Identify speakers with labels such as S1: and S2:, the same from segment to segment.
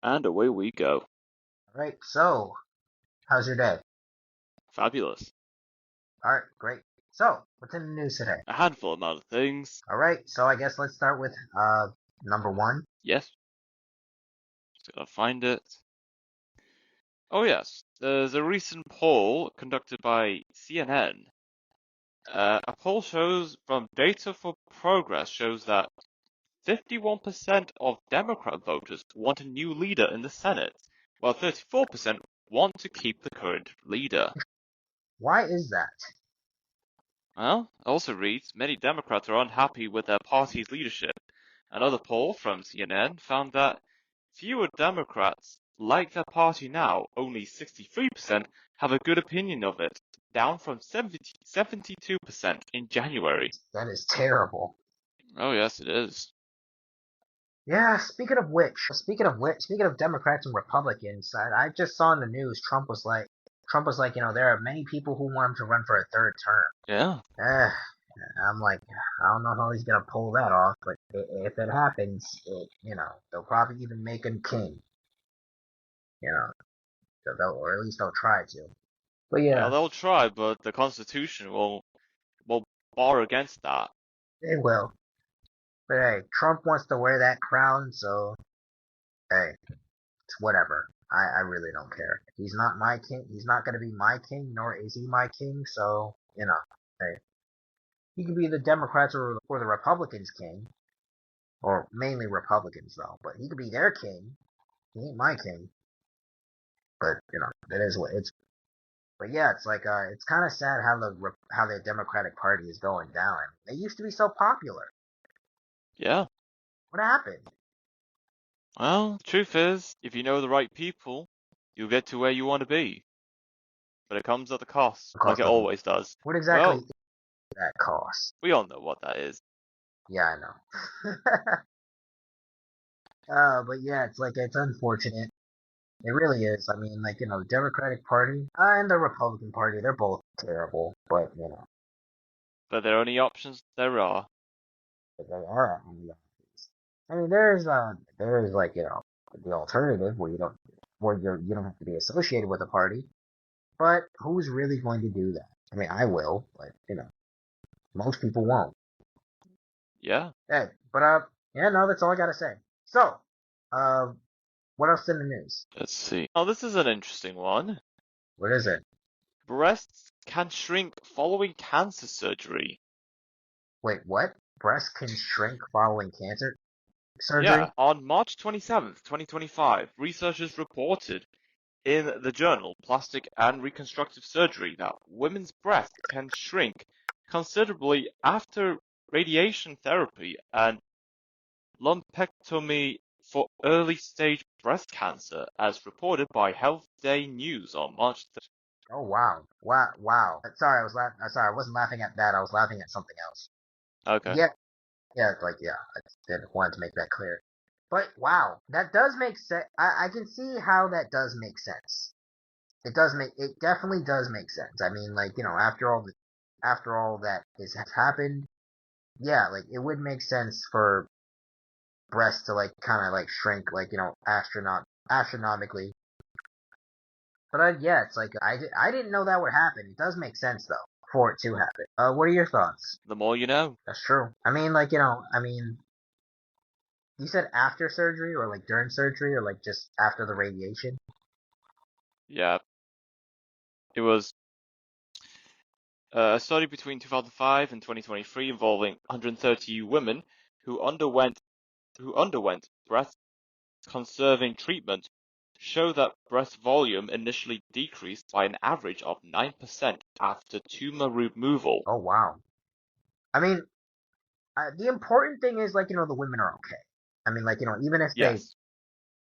S1: And away we go.
S2: Alright, so, how's your day?
S1: Fabulous.
S2: Alright, great. So, what's in the news today?
S1: A handful amount of things.
S2: Alright, so I guess let's start with, number one.
S1: Yes. Just gotta find it. Oh yes, there's a recent poll conducted by CNN. A poll shows from Data for Progress shows that 51% of Democrat voters want a new leader in the Senate, while 34% want to keep the current leader.
S2: Why is that?
S1: Well, it also reads, many Democrats are unhappy with their party's leadership. Another poll from CNN found that fewer Democrats like their party now. Only 63% have a good opinion of it, down from 72% in January.
S2: That is terrible.
S1: Oh yes, it is.
S2: Yeah, speaking of Democrats and Republicans, I just saw in the news Trump was like, there are many people who want him to run for a third term.
S1: Yeah.
S2: I'm like, I don't know how he's gonna pull that off, but if it happens, they'll probably even make him king. You know, or at least they'll try to. But
S1: Yeah,
S2: yeah,
S1: they'll try, but the Constitution will bar against that.
S2: they will. But hey, Trump wants to wear that crown, so hey, it's whatever. I really don't care. He's not my king. He's not gonna be my king, nor is he my king. So hey, he could be the Democrats or the Republicans' king, or mainly Republicans though. But he could be their king. He ain't my king. But it is what it's. But yeah, it's like it's kind of sad how the Democratic Party is going down. They used to be so popular.
S1: Yeah.
S2: What happened?
S1: Well, truth is, if you know the right people, you'll get to where you want to be. But it comes at a cost, like
S2: Cost
S1: it
S2: of
S1: always does.
S2: what exactly
S1: Well,
S2: is that cost?
S1: we all know what that is.
S2: Yeah, I know. But yeah, it's unfortunate. It really is. I mean, like the Democratic Party and the Republican Party, they're both terrible. But
S1: But they're only options there are.
S2: they are on the options. I mean, there's like the alternative where you don't have to be associated with a party. But who's really going to do that? I mean, I will, but most people won't.
S1: Yeah.
S2: Hey, but yeah, no, that's all I gotta say. So, uh, what else in the news?
S1: Let's see. Oh, this is an interesting one.
S2: What is it?
S1: Breasts can shrink following cancer surgery.
S2: Wait, what? Breasts can shrink following cancer surgery?
S1: Yeah, on March 27th, 2025, researchers reported in the journal Plastic and Reconstructive Surgery that women's breasts can shrink considerably after radiation therapy and lumpectomy for early-stage breast cancer, as reported by Health Day News on March 3rd.
S2: Oh wow, wow, wow. Sorry, I was Sorry, I wasn't laughing at that. I was laughing at something else.
S1: Okay.
S2: Yeah, yeah, I did wanted to make that clear. But wow, that does make sense. I can see how that does make sense. It definitely does make sense. I mean, like after all that has happened, yeah, like it would make sense for breasts to like kind of like shrink like astronomically. But yeah, it's like I didn't know that would happen. It does make sense though for it to happen. What are your thoughts?
S1: The more you know.
S2: That's true. I mean, like you said after surgery or like during surgery or like just after the radiation.
S1: Yeah. It was a study between 2005 and 2023 involving 130 women who underwent breast conserving treatment show that breast volume initially decreased by an average of 9% after tumor removal.
S2: Oh wow. I mean, the important thing is like the women are okay. I mean, like even if they
S1: Yes,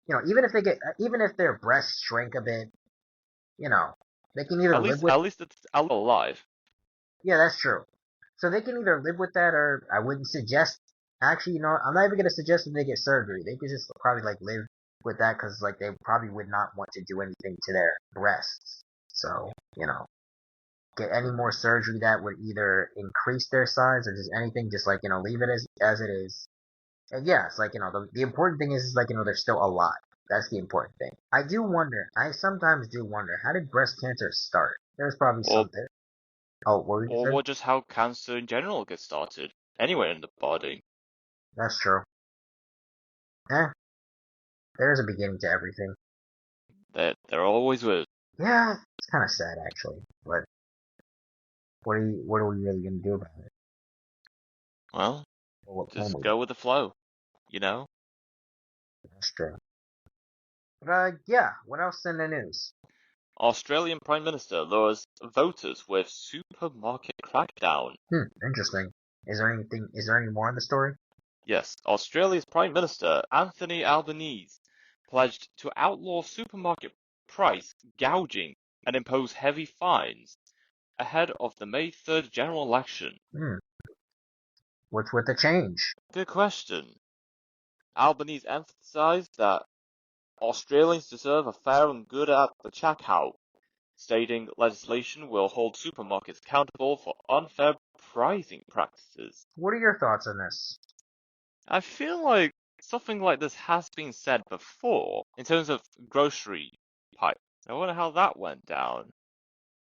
S2: even if their breasts shrink a bit, you know, they can either
S1: at
S2: live
S1: least
S2: with.
S1: at least it's alive.
S2: Yeah, that's true. So they can either live with that, or I wouldn't suggest. Actually, I'm not even gonna suggest that they get surgery. They could just probably like live with that because like they probably would not want to do anything to their breasts. So get any more surgery that would either increase their size or just anything, just like leave it as it is. And yeah, it's like the important thing is like they're still alive. That's the important thing. I sometimes do wonder, how did breast cancer start? There's probably
S1: Or
S2: something. Oh, what were you
S1: or
S2: saying?
S1: what just how cancer in general gets started anywhere in the body.
S2: That's true. Eh, there's a beginning to everything.
S1: There always will.
S2: Yeah, it's kind of sad actually. But what are we really gonna do about it?
S1: Well,
S2: Or what can
S1: just
S2: we do?
S1: go with the flow, you know?
S2: That's true. But yeah. What else in the news?
S1: Australian Prime Minister lures voters with supermarket crackdown.
S2: Interesting. Is there any more in the story?
S1: Yes, Australia's Prime Minister, Anthony Albanese, pledged to outlaw supermarket price gouging and impose heavy fines ahead of the May 3rd general election.
S2: Hmm. What's with the change?
S1: Good question. Albanese emphasized that Australians deserve a fair and good at the checkout, stating legislation will hold supermarkets accountable for unfair pricing practices.
S2: What are your thoughts on this?
S1: I feel like something like this has been said before in terms of grocery pipe. I wonder how that went down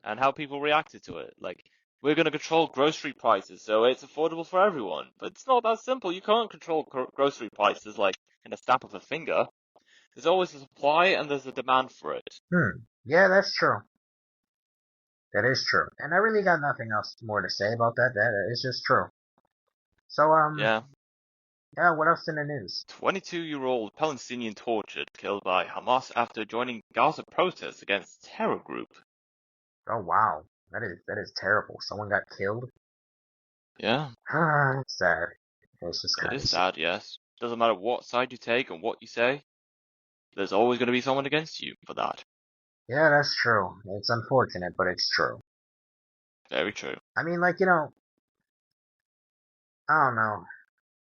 S1: and how people reacted to it. Like, we're going to control grocery prices so it's affordable for everyone. But it's not that simple. You can't control grocery prices like in a snap of a finger. There's always a supply and there's a demand for it.
S2: Yeah, that's true. That is true. And I really got nothing else more to say about that. That is just true. So,
S1: Yeah.
S2: yeah, what else in the news?
S1: 22-year-old Palestinian tortured, killed by Hamas after joining Gaza protests against terror group.
S2: Oh, wow. That is terrible. Someone got killed?
S1: Yeah,
S2: It's sad. It's just
S1: it
S2: kind
S1: is
S2: of sad.
S1: sad, yes. Doesn't matter what side you take and what you say, there's always going to be someone against you for that.
S2: Yeah, that's true. It's unfortunate, but it's true.
S1: Very true.
S2: I mean, like, I don't know.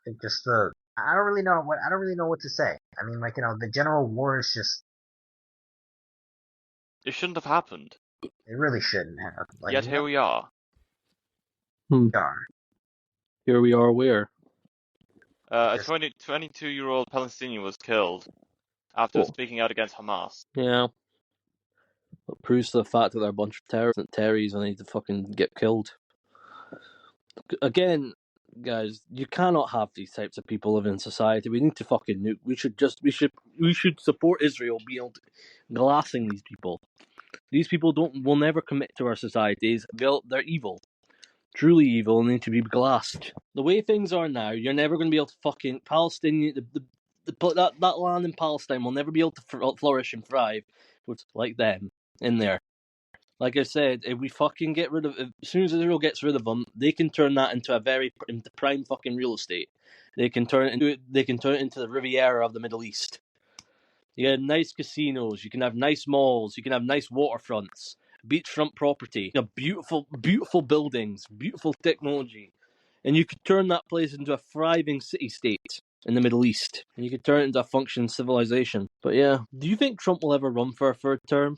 S2: It just, I don't really know what to say. I mean, like, the general war is just,
S1: It shouldn't have happened.
S2: it really shouldn't have. Like,
S1: Yet here we are.
S2: we are.
S3: Here we are where?
S1: A
S2: Just,
S1: 22-year-old Palestinian was killed after
S3: Oh,
S1: speaking out against Hamas.
S3: yeah. It proves to the fact that they're a bunch of terrorists and they need to fucking get killed. Again, guys, you cannot have these types of people living in society. We need to fucking nuke. We should support Israel being glassing these people. These people will never commit to our societies. They're evil. Truly evil and need to be glassed. The way things are now, you're never going to be able to fucking Palestinian. That land in Palestine will never be able to flourish and thrive with like them in there. Like I said, if we fucking get rid of, as soon as Israel gets rid of them, they can turn that into prime fucking real estate. They can turn it into the Riviera of the Middle East. You can have nice casinos, you can have nice malls, you can have nice waterfronts, beachfront property, beautiful, beautiful buildings, beautiful technology, and you could turn that place into a thriving city-state in the Middle East, and you could turn it into a functioning civilization. But yeah, do you think Trump will ever run for a third term?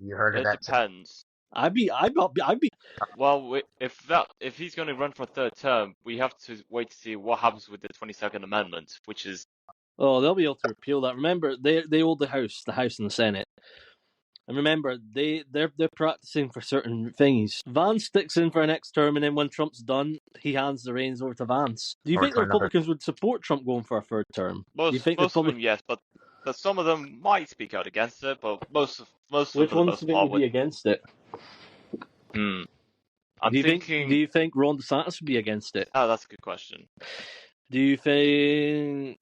S2: you heard of
S1: It
S2: that?
S1: depends.
S3: I'd be.
S1: Well, if he's going to run for a third term, we have to wait to see what happens with the 22nd Amendment, which is
S3: Oh, they'll be able to repeal that. Remember, they hold the House and the Senate. And remember, they're practicing for certain things. Vance sticks in for a next term, and then when Trump's done, he hands the reins over to Vance. Do you
S2: Or
S3: think the
S2: for another?
S3: Republicans would support Trump going for a third term? Do you think
S1: most of them, yes, but some of them might speak out against it, but most of them
S3: which
S1: for the
S3: ones do
S1: most
S3: you think
S1: part
S3: would be
S1: would.
S3: against it?
S1: I'm
S3: Do
S1: thinking.
S3: you think Ron DeSantis would be against it?
S1: Oh, that's a good question.
S3: Do you think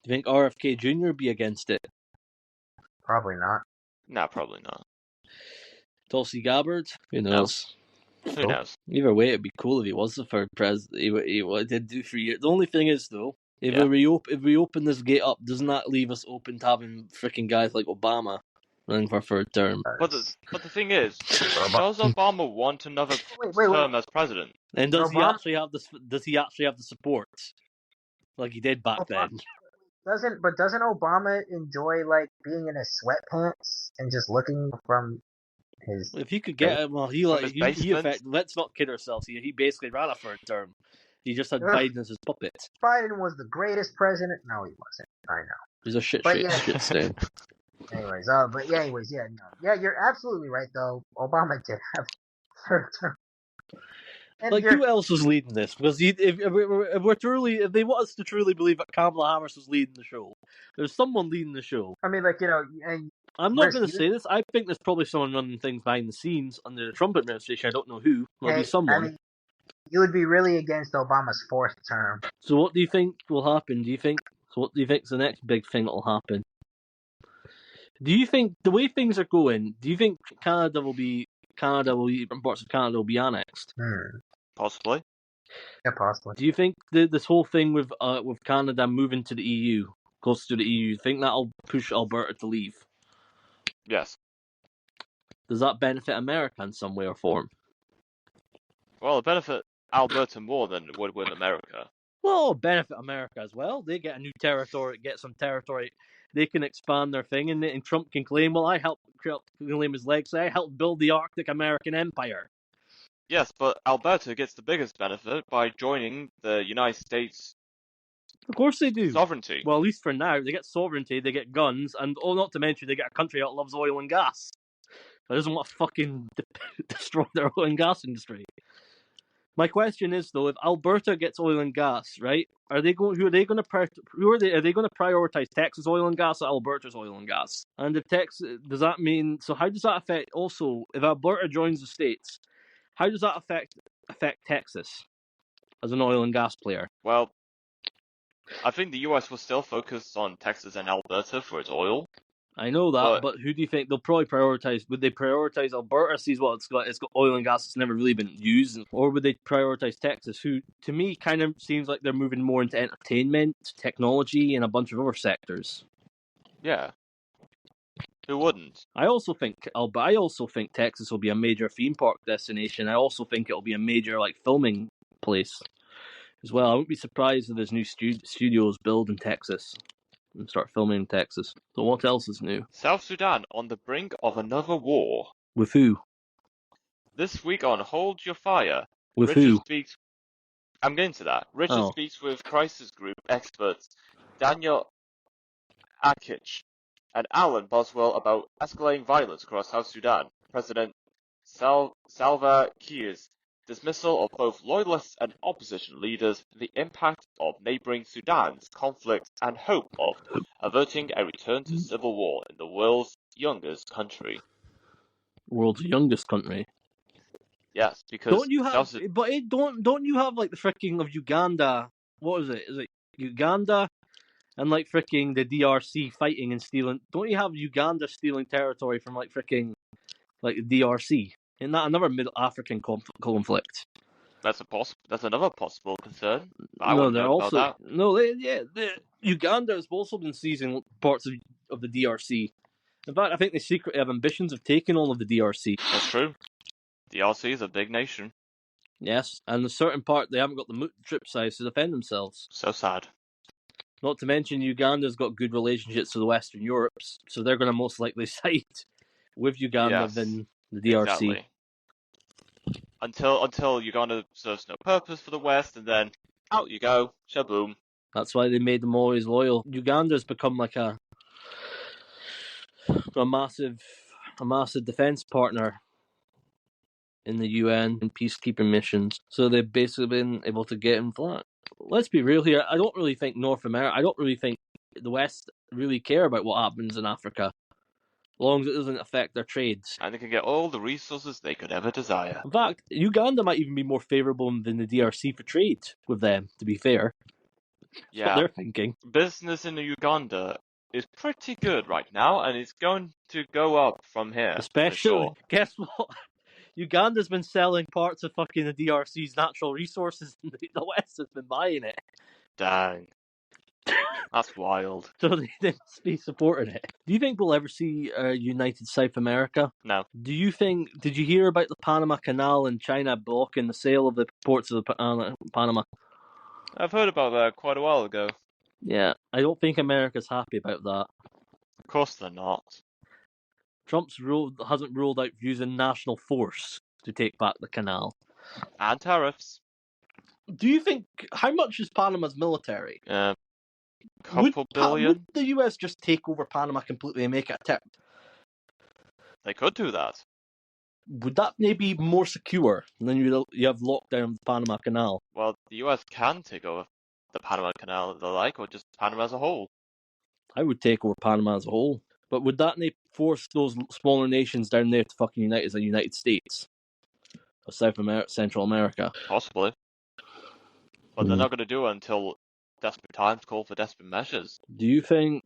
S3: RFK Jr. would be against it?
S2: Probably not.
S1: No, probably not.
S3: Tulsi Gabbard? Who knows?
S1: Who knows?
S3: Either way, it'd be cool if he was the third president. He did do 3 years. The only thing is, though, if we open this gate up, doesn't that leave us open to having freaking guys like Obama running for a third term?
S1: But the thing is, does Obama want another
S2: Wait.
S1: term as president?
S3: And does he
S2: Obama-
S3: actually have the support like he did back then?
S2: Doesn't Obama enjoy like being in his sweatpants and just looking from his?
S3: If he could get it, well,
S1: From his basement?
S3: let's not kid ourselves. He basically ran a third term. He just had Biden as his puppet.
S2: Biden was the greatest president. No, he wasn't. I know.
S3: He's a shit
S2: But yeah.
S3: stain.
S2: Anyways, you're absolutely right though. Obama did have third term. And
S3: Like, who else was leading this? Because if they want us to truly believe that Kamala Harris was leading the show, there's someone leading the show.
S2: I mean, like, and
S3: I'm not
S2: Riz,
S3: going to say this. I think there's probably someone running things behind the scenes under the Trump administration. I don't know who. There'll be someone.
S2: I mean, you would be really against Obama's fourth term.
S3: So what do you think will happen? What do you think is the next big thing that will happen? Do you think the way things are going? Do you think parts of Canada will be annexed?
S1: Possibly.
S2: Yeah, possibly.
S3: Do you think this whole thing with Canada moving to the EU, close to the EU, do you think that'll push Alberta to leave?
S1: Yes.
S3: Does that benefit America in some way or form?
S1: Well, it benefit Alberta more than it would with America.
S3: Well, it'll benefit America as well. They get a new territory, get some territory. They can expand their thing, and Trump can claim, well, I helped claim his legacy. I helped build the Arctic American Empire.
S1: Yes, but Alberta gets the biggest benefit by joining the United States.
S3: Of course they do.
S1: Sovereignty.
S3: Well, at least for now, they get sovereignty, they get guns, and not to mention they get a country that loves oil and gas. That doesn't want to fucking destroy their oil and gas industry. My question is though, if Alberta gets oil and gas, right? Are they going to prioritize Texas oil and gas or Alberta's oil and gas? And if Texas, does that mean? So how does that affect? Also, if Alberta joins the states, how does that affect Texas as an oil and gas player?
S1: Well, I think the US will still focus on Texas and Alberta for its oil.
S3: I know that, but who do you think they'll probably prioritize? Would they prioritize Alberta? Sees what it's got oil and gas that's never really been used, or would they prioritize Texas? Who, to me, kind of seems like they're moving more into entertainment, technology, and a bunch of other sectors.
S1: Yeah, who wouldn't?
S3: I also think Texas will be a major theme park destination. I also think it'll be a major filming place as well. I wouldn't be surprised if there's new studios built in Texas and start filming in Texas. So what else is new?
S1: South Sudan on the brink of another war.
S3: With who?
S1: This week on Hold Your Fire,
S3: With
S1: Richard
S3: who?
S1: speaks. I'm getting to that. Richard speaks with crisis group experts Daniel Akich and Alan Boswell about escalating violence across South Sudan. President Salva Kiir's dismissal of both loyalists and opposition leaders, the impact of neighboring Sudan's conflict, and hope of averting a return to civil war in the world's youngest country.
S3: World's youngest country.
S1: Yes, because
S3: don't you have the freaking of Uganda? What is it? Is it Uganda and freaking the DRC fighting and stealing? Don't you have Uganda stealing territory from freaking the DRC? Isn't that another Middle African conflict?
S1: That's another possible concern.
S3: Uganda has also been seizing parts of the DRC. In fact, I think they secretly have ambitions of taking all of the DRC.
S1: That's true. DRC is a big nation.
S3: Yes, and a certain part they haven't got the trip size to defend themselves.
S1: So sad.
S3: Not to mention Uganda's got good relationships with Western Europe, so they're going to most likely side with Uganda than the DRC.
S1: Exactly. Until Uganda serves no purpose for the West, and then out you go, shaboom.
S3: That's why they made them always loyal. Uganda's become a massive defense partner in the UN and peacekeeping missions. So they've basically been able to get him flat. Let's be real here. I don't really think the West really care about what happens in Africa, as long as it doesn't affect their trades.
S1: And they can get all the resources they could ever desire.
S3: In fact, Uganda might even be more favourable than the DRC for trade with them, to be fair. That's what they're thinking.
S1: Business in Uganda is pretty good right now, and it's going to go up from here.
S3: Especially, guess what? Uganda's been selling parts of fucking the DRC's natural resources, and the West has been buying it.
S1: Dang. That's wild.
S3: So they must be supporting it. Do you think we'll ever see united South America?
S1: No.
S3: Did you hear about the Panama Canal and China blocking the sale of the ports of the Panama?
S1: I've heard about that quite a while ago.
S3: Yeah, I don't think America's happy about that.
S1: Of course they're not.
S3: Trump's hasn't ruled out using national force to take back the canal.
S1: And tariffs.
S3: Do you think, how much is Panama's military?
S1: couple billion.
S3: Would the US just take over Panama completely and make it a tip?
S1: They could do that.
S3: Would that maybe be more secure than you have lockdown of the Panama Canal?
S1: Well, the US can take over the Panama Canal if they like, or just Panama as a whole.
S3: I would take over Panama as a whole. But would that force those smaller nations down there to fucking unite as the United States? Or Central America?
S1: Possibly. But they're not going to do it until desperate times call for desperate measures.
S3: Do you think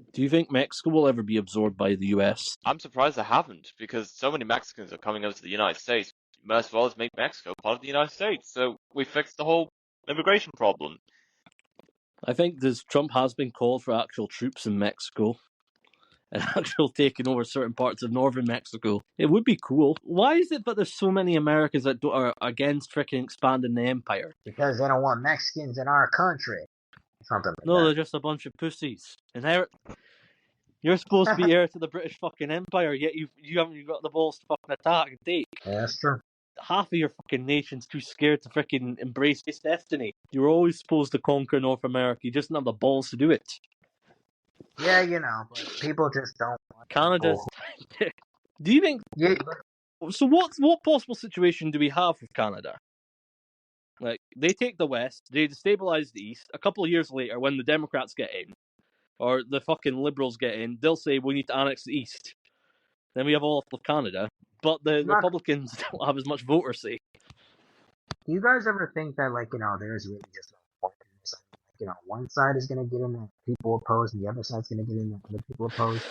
S3: Mexico will ever be absorbed by the US?
S1: I'm surprised they haven't, because so many Mexicans are coming over to the United States. Might as well as make Mexico part of the United States, so we fixed the whole immigration problem.
S3: I think Trump has been called for actual troops in Mexico and actual taking over certain parts of northern Mexico. It would be cool. Why is it that there's so many Americans that are against freaking expanding the empire?
S2: Because they don't want Mexicans in our country. Something like
S3: No,
S2: that.
S3: they're just a bunch of pussies. You're supposed to be heir to the British fucking empire, yet you haven't even got the balls to fucking attack and take.
S2: Yeah, that's true.
S3: Half of your fucking nation's too scared to freaking embrace this destiny. You were always supposed to conquer North America, you just don't have the balls to do it.
S2: Yeah, but people just don't want
S3: Canada's... Do you think...
S2: Yeah.
S3: So what possible situation do we have with Canada? Like, they take the West, they destabilize the East. A couple of years later, when the Democrats get in, or the fucking Liberals get in, they'll say we need to annex the East. Then we have all of Canada, but the Republicans don't have as much voter say.
S2: Do you guys ever think that, there's really just one side is going to get in that people oppose, and the other side's going to get in that other people oppose?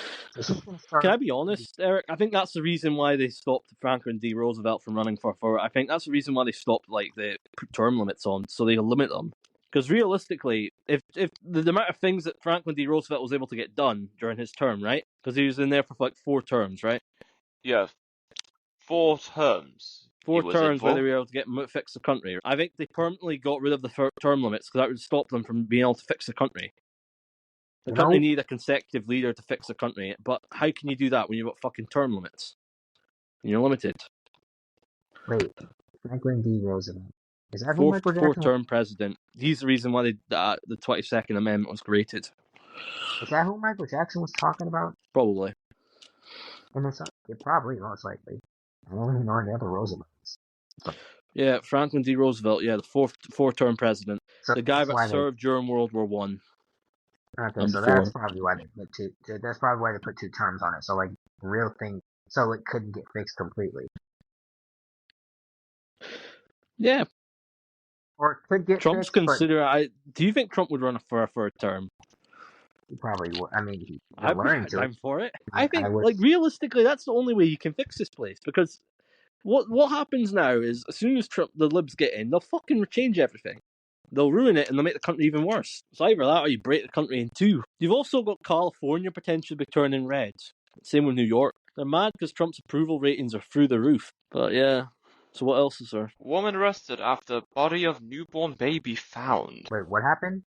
S3: Can I be honest, Eric? I think that's the reason why they stopped Franklin D. Roosevelt from running for. I think that's the reason why they stopped the term limits on, so they limit them. Because realistically, if the amount of things that Franklin D. Roosevelt was able to get done during his term, right? Because he was in there for 4 terms, right?
S1: Yeah, 4 terms.
S3: 4 terms where they were able to fix the country. I think they permanently got rid of the term limits because that would stop them from being able to fix the country. The country needed a consecutive leader to fix the country, but how can you do that when you've got fucking term limits? And you're limited.
S2: Wait, Franklin D. Roosevelt. Is that who Michael Jackson?
S3: 4-term president. He's the reason why the 22nd Amendment was created.
S2: Is that who Michael Jackson was talking about?
S3: Probably.
S2: And it probably, most likely. I don't even know any other Roosevelts.
S3: Yeah, Franklin D. Roosevelt. Yeah, the 4-term president. So the guy that served during World War One.
S2: Okay, so that's probably why they put two. That's probably why they put 2 terms on it. So real thing. So it couldn't get fixed completely.
S3: Yeah.
S2: Or it could get
S3: Trump's
S2: fixed.
S3: Do you think Trump would run for a term?
S2: He probably would. I mean,
S3: I'm for it. I think, realistically, that's the only way you can fix this place. Because what happens now is, as soon as the libs get in, they'll fucking change everything. They'll ruin it and they'll make the country even worse. It's either that or you break the country in 2. You've also got California potentially turning red. Same with New York. They're mad because Trump's approval ratings are through the roof. But yeah. So what else is there?
S1: Woman arrested after body of newborn baby found.
S2: Wait, what happened?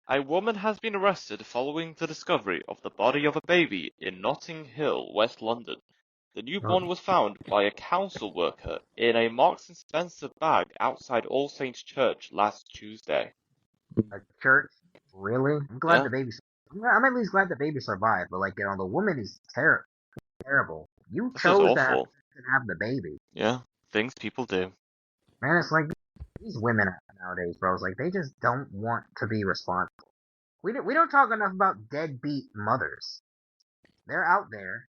S1: A woman has been arrested following the discovery of the body of a baby in Notting Hill, West London. The newborn was found by a council worker in a Marks and Spencer bag outside All Saints Church last Tuesday.
S2: A church? Really? I'm glad the baby. I'm at least glad the baby survived, but the woman is terrible. You chose to have the baby.
S1: Yeah, things people do.
S2: Man, it's like these women nowadays, bro. It's like they just don't want to be responsible. We don't talk enough about deadbeat mothers. They're out there.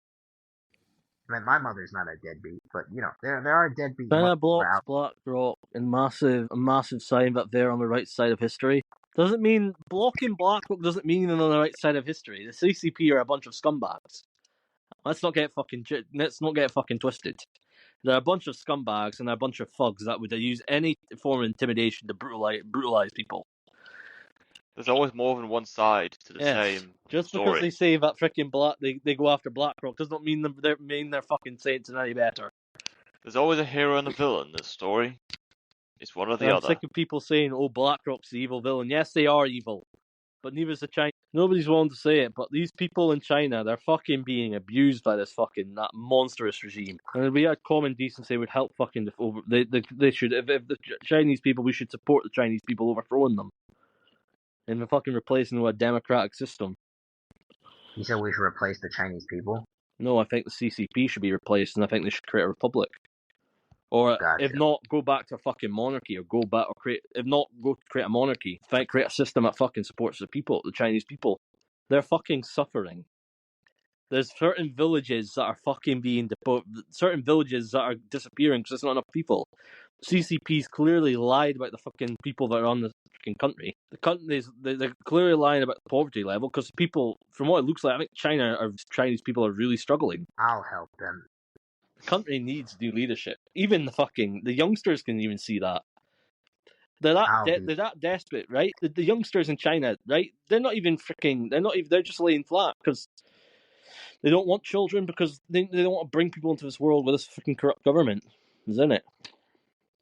S2: I mean, my mother's not a deadbeat, but there are deadbeat.
S3: China blocks BlackRock and a massive sign up there on the right side of history. Doesn't mean blocking BlackRock doesn't mean they're on the right side of history. The CCP are a bunch of scumbags. Let's not get fucking twisted. They're a bunch of scumbags and they're a bunch of thugs that would use any form of intimidation to brutalize people.
S1: There's always more than one side to the same
S3: Just
S1: story.
S3: because they say that freaking they go after BlackRock does not mean they're fucking saints and any better.
S1: There's always a hero and a villain in this story. It's one or the other.
S3: I'm sick of people saying, "Oh, BlackRock's the evil villain." Yes, they are evil, but neither is the China. Nobody's willing to say it, but these people in China, they're fucking being abused by that monstrous regime. And if we had common decency, would help fucking they should. If the Chinese people, we should support the Chinese people overthrowing them. and fucking replacing it with a democratic system.
S2: You said we should replace the Chinese people?
S3: No, I think the CCP should be replaced, and I think they should create a republic. Or
S2: Gotcha.
S3: if not, go back to a fucking monarchy, or go back, or create. If not, go create a monarchy. Create a system that fucking supports the people, the Chinese people. They're fucking suffering. There's certain villages that are fucking being certain villages that are disappearing because there's not enough people. CCP's clearly lied about the fucking people that are on the fucking country. The countries, they're clearly lying about the poverty level because people, from what it looks like, I think Chinese people are really struggling.
S2: I'll help them.
S3: The country needs new leadership. Even the youngsters can even see that. They're that desperate, right? The youngsters in China, right? They're just laying flat because they don't want children, because they don't want to bring people into this world with this fucking corrupt government, isn't it?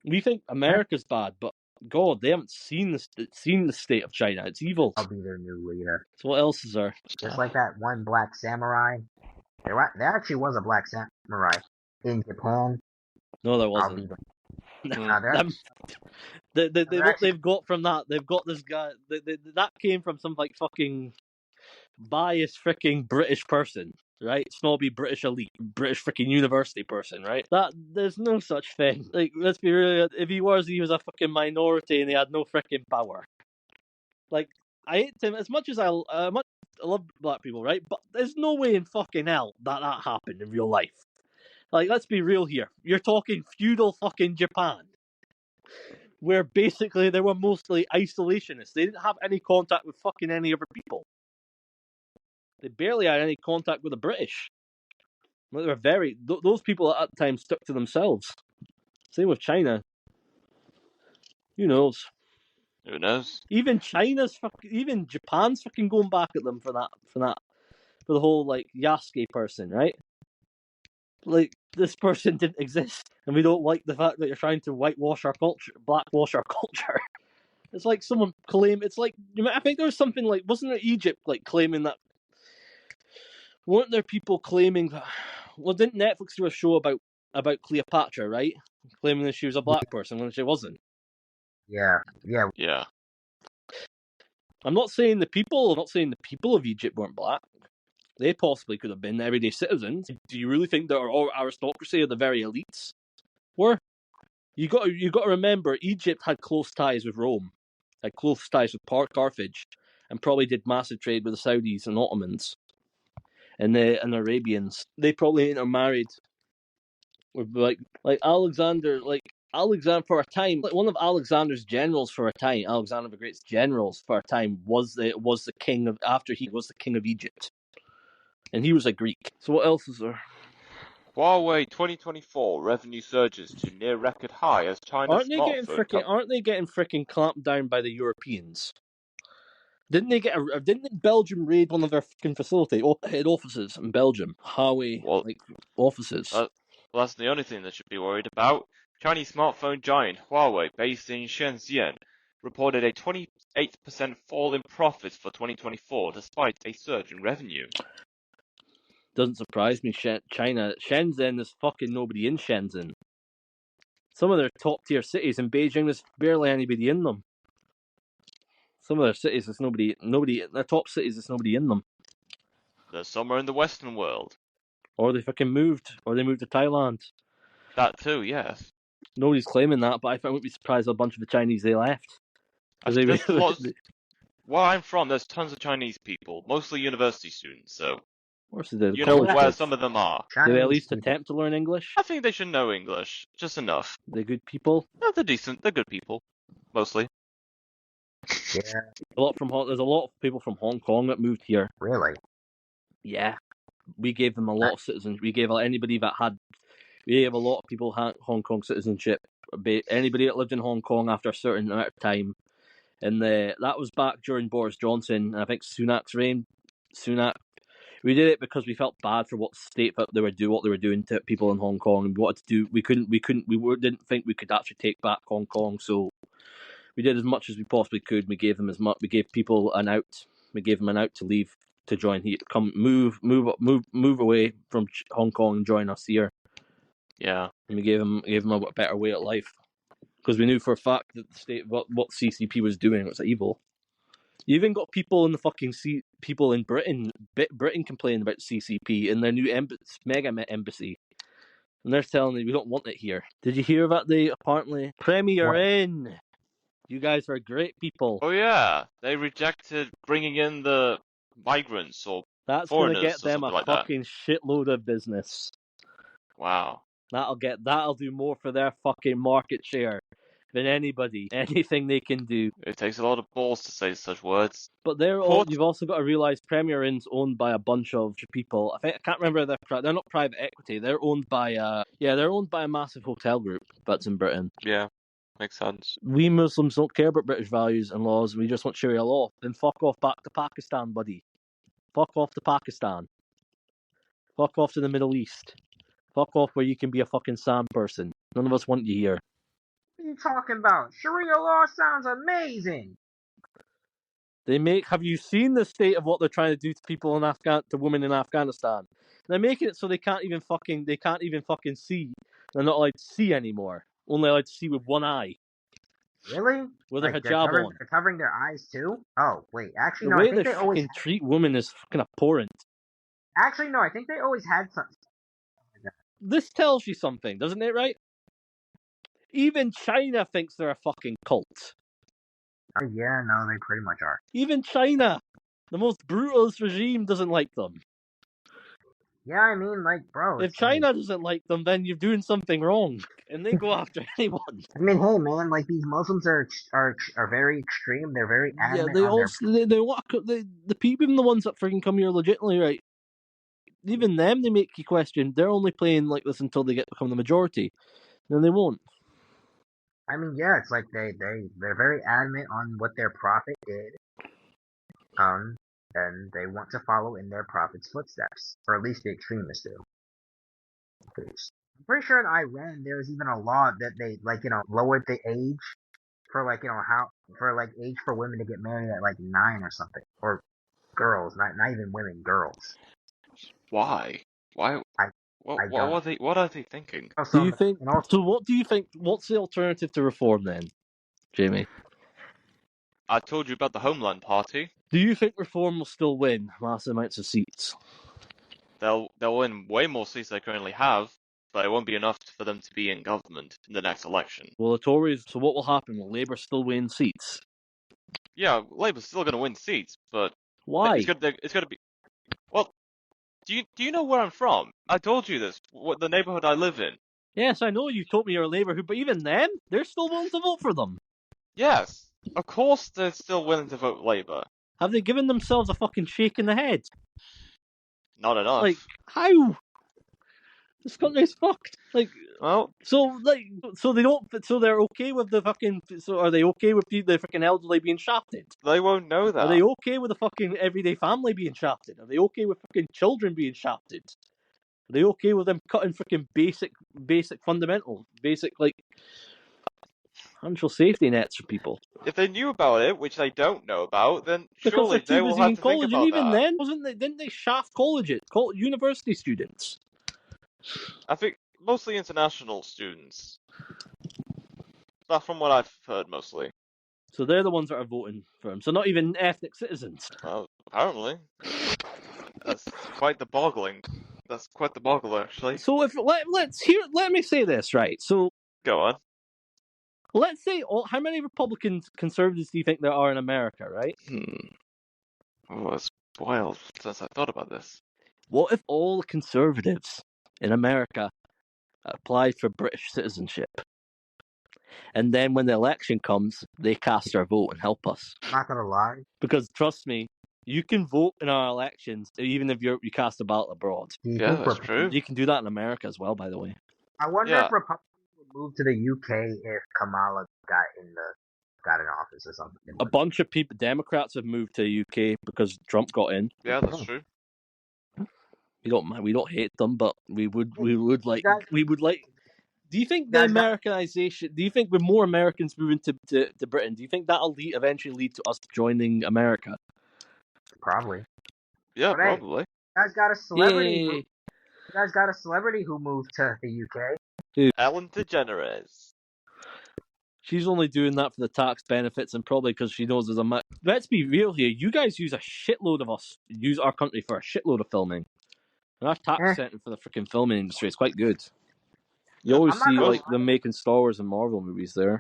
S3: We think America's bad, but God, they haven't seen the state of China. It's evil.
S2: I'll be their new leader.
S3: So what else is there?
S2: Just like that one black samurai. There actually was a black samurai in Japan.
S3: No, there
S2: I'll
S3: wasn't.
S2: be
S3: What they've got from that, they've got this guy. That came from some like fucking biased freaking British person, right? Snobby British elite, British freaking university person, right? That there's no such thing. Like, let's be real. If he was a fucking minority and he had no freaking power. Like, I hate him as much as I love black people, right? But there's no way in fucking hell that happened in real life. Like, let's be real here. You're talking feudal fucking Japan, where basically they were mostly isolationists. They didn't have any contact with fucking any other people. They barely had any contact with the British. They were those people at that time stuck to themselves. Same with China. Who knows?
S1: Who knows?
S3: Even Japan's fucking going back at them for the whole like Yasuke person, right? Like, this person didn't exist, and we don't like the fact that you're trying to blackwash our culture. It's like someone it's like, I think there was something like, wasn't there Egypt like claiming that? Weren't there people claiming that? Well, didn't Netflix do a show about Cleopatra, right? Claiming that she was a black person when she wasn't.
S2: Yeah.
S3: I'm not saying the people of Egypt weren't black. They possibly could have been everyday citizens. Do you really think that our aristocracy are the very elites? You got to remember, Egypt had close ties with Rome, had close ties with Carthage, and probably did massive trade with the Saudis and Ottomans and the Arabians. They probably intermarried with like Alexander for a time. Like, one of Alexander's generals for a time, Alexander the Great's generals for a time was the king of Egypt, and he was a Greek. So what else is there?
S1: Huawei 2024 revenue surges to near record high as China's smartphone.
S3: Aren't they getting freaking clamped down by the Europeans? Didn't Belgium raid one of their fucking head offices in Belgium? Huawei offices.
S1: Well, that's the only thing they should be worried about. Chinese smartphone giant Huawei, based in Shenzhen, reported a 28% fall in profits for 2024, despite a surge in revenue.
S3: Doesn't surprise me. Shenzhen, there's fucking nobody in Shenzhen. Some of their top tier cities in Beijing, there's barely anybody in them. Some of their cities, there's nobody. Their top cities, there's nobody in them.
S1: There's somewhere in the Western world.
S3: Or they fucking moved. Or they moved to Thailand.
S1: That too, yes.
S3: Nobody's claiming that, but I wouldn't be surprised if a bunch of the Chinese they left.
S1: Where I'm from, there's tons of Chinese people, mostly university students, so
S3: of course they do.
S1: you know where some of them are.
S3: Do they at least attempt to learn English?
S1: I think they should know English, just enough.
S3: They're good people?
S1: No, they're decent, they're good people, mostly.
S2: Yeah.
S3: There's a lot of people from Hong Kong that moved here.
S2: Really?
S3: Yeah. We gave them a lot of citizens. We gave a lot of people Hong Kong citizenship. Anybody that lived in Hong Kong after a certain amount of time. And that was back during Boris Johnson, and I think Sunak's reign. We did it because we felt bad for what they were doing to people in Hong Kong, and we wanted to do. We didn't think we could actually take back Hong Kong, so we did as much as we possibly could. We gave them as much. We gave people an out. We gave them an out to leave, to join here, move away from Hong Kong and join us here.
S1: Yeah,
S3: and we gave them a better way of life, because we knew for a fact that the state what CCP was doing was evil. You even got people in the fucking people in Britain complaining about CCP in their new mega embassy. And they're telling me we don't want it here. Did you hear about the apparently Premier
S2: What?
S3: in? You guys are great people.
S1: Oh yeah, they rejected bringing in the migrants or
S3: That's gonna
S1: foreigners
S3: get
S1: or
S3: them a
S1: something like that.
S3: fucking shitload of business.
S1: Wow.
S3: That'll do more for their fucking market share than anything they can do.
S1: It takes a lot of balls to say such words.
S3: But you've also got to realize Premier Inn's owned by a bunch of people. I can't remember they're not private equity. They're owned by a massive hotel group that's in Britain.
S1: Yeah, makes sense.
S3: We Muslims don't care about British values and laws. We just want Sharia law. Then fuck off back to Pakistan, buddy. Fuck off to Pakistan. Fuck off to the Middle East. Fuck off where you can be a fucking sand person. None of us want you here.
S2: What are you talking about? Sharia law sounds amazing.
S3: Have you seen the state of what they're trying to do to people to women in Afghanistan? They're making it so they can't even fucking see. They're not allowed to see anymore. Only allowed to see with one eye.
S2: Really?
S3: With their
S2: Like,
S3: hijab on.
S2: they're covering their eyes too? Oh, wait. Actually,
S3: The
S2: no, I
S3: way
S2: think
S3: they
S2: they always...
S3: fucking treat women is fucking abhorrent.
S2: Actually, no, I think they always had some...
S3: This tells you something, doesn't it, right? Even China thinks they're a fucking cult.
S2: Oh, yeah, no, they pretty much are.
S3: Even China, the most brutalist regime, doesn't like them.
S2: Yeah, I mean, like, bro...
S3: If China doesn't like them, then you're doing something wrong. And they go after anyone.
S2: I mean, hey, man, like, these Muslims are very extreme. They're very adamant
S3: the people, even the ones that freaking come here legitimately, right? Even them, they make you question. They're only playing like this until they become the majority. Then they won't.
S2: I mean, yeah, it's like they're very adamant on what their prophet did. And they want to follow in their prophet's footsteps. Or at least the extremists do. I'm pretty sure in Iran there was even a law that they, like, lowered the age for, like, age for women to get married at, like, 9 or something. Or girls, not even women, girls.
S1: Why? Why? What are they thinking?
S3: Do you think? So what do you think? What's the alternative to reform then, Jamie?
S1: I told you about the Homeland Party.
S3: Do you think reform will still win massive amounts of seats?
S1: They'll win way more seats they currently have, but it won't be enough for them to be in government in the next election.
S3: Well, the Tories. So what will happen? Will Labour still win seats?
S1: Yeah, Labour's still going to win seats, but
S3: why?
S1: It's going to be. Well, do you know where I'm from? I told you this. What the neighborhood I live in.
S3: Yes, I know you told me you're a Labour, but even them, they're still willing to vote for them.
S1: Yes, of course they're still willing to vote Labour.
S3: Have they given themselves a fucking shake in the head?
S1: Not enough.
S3: Like, how? This country's fucked. Like,
S1: well,
S3: so they're okay with the fucking. So are they okay with the freaking elderly being shafted?
S1: They won't know that.
S3: Are they okay with the fucking everyday family being shafted? Are they okay with fucking children being shafted? Are they okay with them cutting freaking basic fundamental, like financial safety nets for people?
S1: If they knew about it, which they don't know about, then surely they will have to think about
S3: and even
S1: that.
S3: then, didn't they shaft university students?
S1: I think mostly international students. That's from what I've heard mostly.
S3: So they're the ones that are voting for him. So not even ethnic citizens.
S1: Well, apparently. That's quite the boggling. That's quite the boggle, actually.
S3: So let me say this, right? So
S1: go on.
S3: Let's say how many Republicans, conservatives do you think there are in America, right?
S1: Oh, it's wild since I thought about this.
S3: What if all the conservatives in America applied for British citizenship? And then when the election comes, they cast our vote and help us.
S2: Not gonna lie.
S3: Because trust me, you can vote in our elections even if you cast a ballot abroad.
S1: Yeah, that's true.
S3: You can do that in America as well, by the way.
S2: I wonder if Republicans would move to the UK if Kamala got in office or something.
S3: A bunch of people, Democrats, have moved to the UK because Trump got in.
S1: Yeah, that's true.
S3: We don't hate them, but we would like. Do you think the Americanization? Do you think with more Americans moving to Britain, do you think that'll eventually lead to us joining America?
S2: Probably.
S1: Yeah, probably.
S2: You guys got a celebrity. You guys got a celebrity who moved to the UK.
S3: Who?
S1: Ellen DeGeneres.
S3: She's only doing that for the tax benefits and probably because she knows there's a. Let's be real here. You guys use a shitload of us. Use our country for a shitload of filming. And our tax setting for the freaking filming industry is quite good. You always
S2: I'm not
S3: see
S2: gonna
S3: like
S2: lie.
S3: them making Star Wars and Marvel movies there.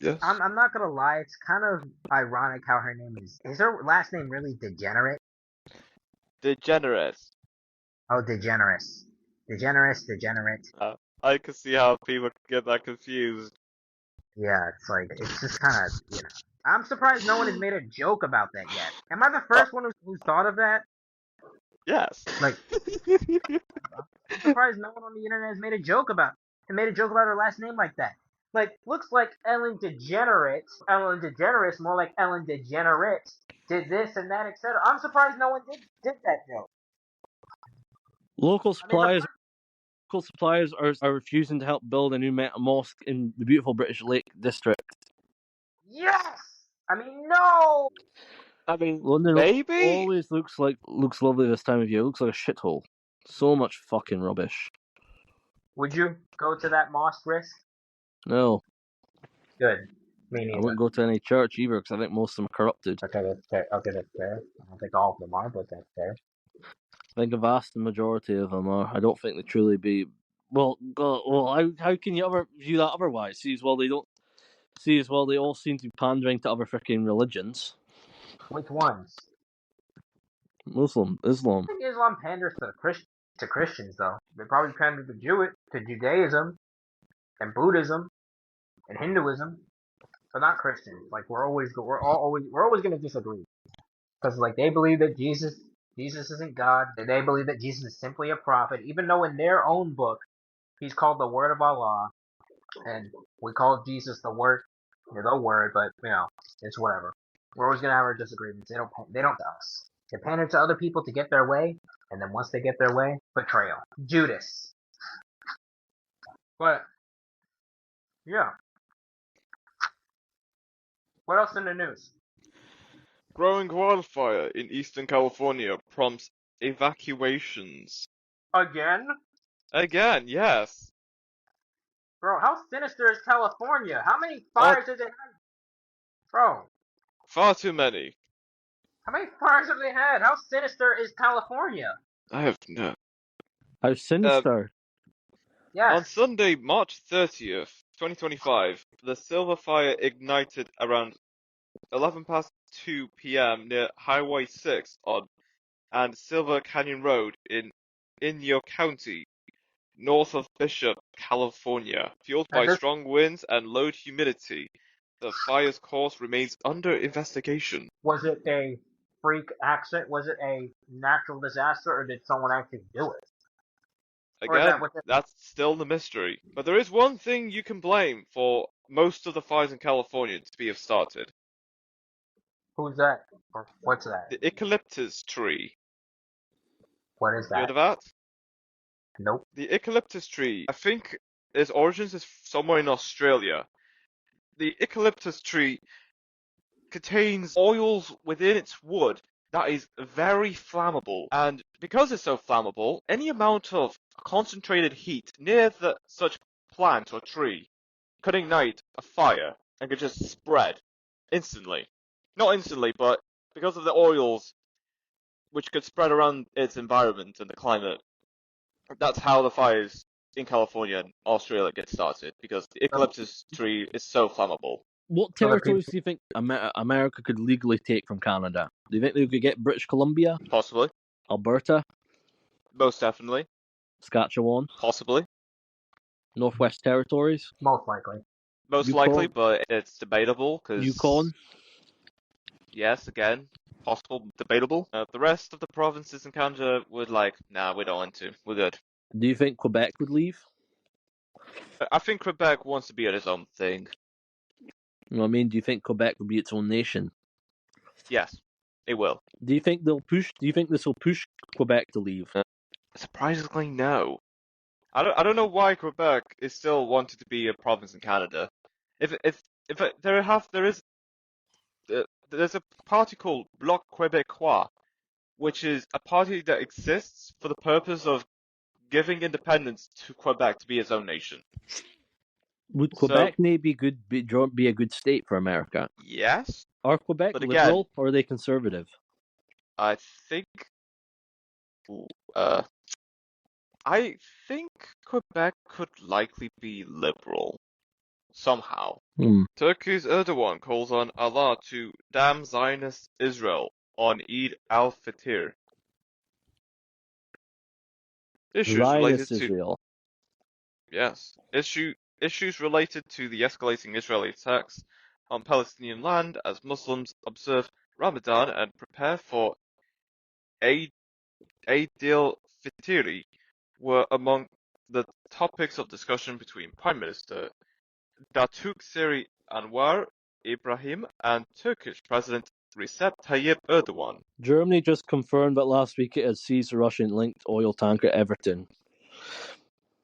S1: Yes.
S2: I'm not gonna lie. It's kind of ironic how her name is. Is her last name really Degenerate?
S1: Degenerate.
S2: Oh, Degenerate. Degenerate.
S1: I can see how people get that confused.
S2: Yeah, it's like it's just kind of. I'm surprised no one has made a joke about that yet. Am I the first one who's thought of that?
S1: Yes.
S2: Like, I'm surprised no one on the internet has made a joke about her last name like that. Like, looks like Ellen DeGeneres, more like Ellen Degenerate, did this and that, etc. I'm surprised no one did that joke.
S3: Local
S2: I mean,
S3: suppliers are refusing to help build a new mosque in the beautiful British Lake District.
S2: yes! I mean, no!
S1: I mean,
S3: London
S1: maybe?
S3: always looks lovely this time of year. It looks like a shithole. So much fucking rubbish.
S2: Would you go to that mosque risk?
S3: No,
S2: Good. Me
S3: I
S2: neither.
S3: wouldn't go to any church either because I think most of them are corrupted.
S2: Okay, that's fair. I don't think all of them are, but that's fair.
S3: I think a vast majority of them are. I don't think they truly be. Well, how can you ever view that otherwise? See as well they all seem to be pandering to other freaking religions.
S2: Which ones?
S3: Islam.
S2: I think Islam panders to Christians, though. They probably pander to Judaism and Buddhism and Hinduism, but not Christians. Like we're always going to disagree because like they believe that Jesus isn't God. They believe that Jesus is simply a prophet, even though in their own book he's called the Word of Allah, and we call Jesus the Word, the Word. But it's whatever. We're always gonna have our disagreements. They don't to us. They pander to other people to get their way, and then once they get their way, betrayal. Judas. But yeah. What else in the news?
S1: Growing wildfire in Eastern California prompts evacuations.
S2: Again?
S1: Again, yes.
S2: Bro, how sinister is California? How many fires did they have? Bro,
S1: Far too many.
S2: how many fires have they had? How sinister is California?
S1: I have no.
S3: How sinister.
S2: Yes.
S1: On Sunday, March 30th, 2025, the Silver Fire ignited around 11 past 2 p.m. near Highway 6 and Silver Canyon Road in Inyo County, north of Bishop, California. Fueled by strong winds and low humidity, the fire's cause remains under investigation.
S2: Was it a freak accident? Was it a natural disaster, or did someone actually do it?
S1: Again, that's still the mystery. But there is one thing you can blame for most of the fires in California to have started.
S2: Who's that? Or what's that?
S1: The eucalyptus tree.
S2: What is
S1: You heard
S2: that?
S1: of that?
S2: Nope.
S1: The eucalyptus tree, I think its origins is somewhere in Australia. The eucalyptus tree contains oils within its wood that is very flammable. And because it's so flammable, any amount of concentrated heat near such plant or tree could ignite a fire and could just spread instantly. Not instantly, but because of the oils which could spread around its environment and the climate. That's how the fires in California and Australia get started, because the eucalyptus tree is so flammable.
S3: What territories do you think America could legally take from Canada? Do you think they could get British Columbia?
S1: Possibly.
S3: Alberta?
S1: Most definitely.
S3: Saskatchewan?
S1: Possibly.
S3: Northwest Territories?
S2: Most likely.
S1: Most likely, but it's debatable, because...
S3: Yukon?
S1: Yes, again, possible, debatable. The rest of the provinces in Canada would nah, we don't want to. We're good.
S3: Do you think Quebec would leave?
S1: I think Quebec wants to be at its own thing.
S3: You know what I mean? Do you think Quebec will be its own nation?
S1: Yes, it will.
S3: Do you think this will push Quebec to leave?
S1: Surprisingly, no. I don't know why Quebec is still wanted to be a province in Canada. There's a party called Bloc Québécois, which is a party that exists for the purpose of giving independence to Quebec to be its own nation.
S3: Would
S1: So-
S3: Quebec maybe be a good state for America?
S1: Yes,
S3: Are Quebec
S1: but again,
S3: liberal or are they conservative?
S1: I think I think Quebec could likely be liberal somehow. Turkey's Erdogan calls on Allah to damn Zionist Israel on Eid al-Fitr.
S3: Zionist Israel.
S1: Issues related to the escalating Israeli attacks on Palestinian land as Muslims observe Ramadan and prepare for Eid al-Fitr were among the topics of discussion between Prime Minister Datuk Seri Anwar Ibrahim and Turkish President Recep Tayyip Erdogan.
S3: Germany just confirmed that last week it had seized a Russian-linked oil tanker Everton.